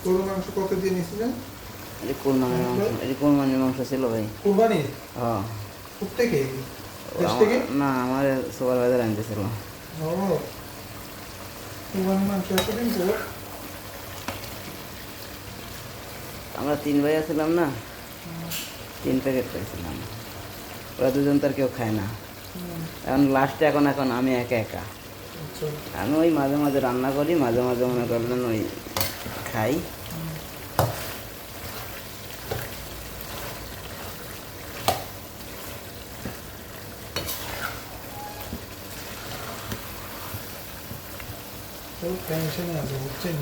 গরুর মাংস কত দিয়ে নিয়েছিলেন? কোরবানির মাংস ছিল ভাই। কুরবানির? হ্যাঁ। থেকে দেশ থেকে? না, আমার সুপারভাইজার আনতেছিল। ও, কুরবানির মাংস এতদিন পর? আমরা 3 ভাই ছিলাম না, 3 প্যাকেট খাইছিলাম। ওরা দুজন তো আর কেউ খায় না। এখন লাস্টে এখন আমি একা একা। আচ্ছা। আমি ওই মাঝে মাঝে রান্না করি, মাঝে মাঝে মনে করলেন ওই খাই। তো টেনশনে আছে, বুঝছেন?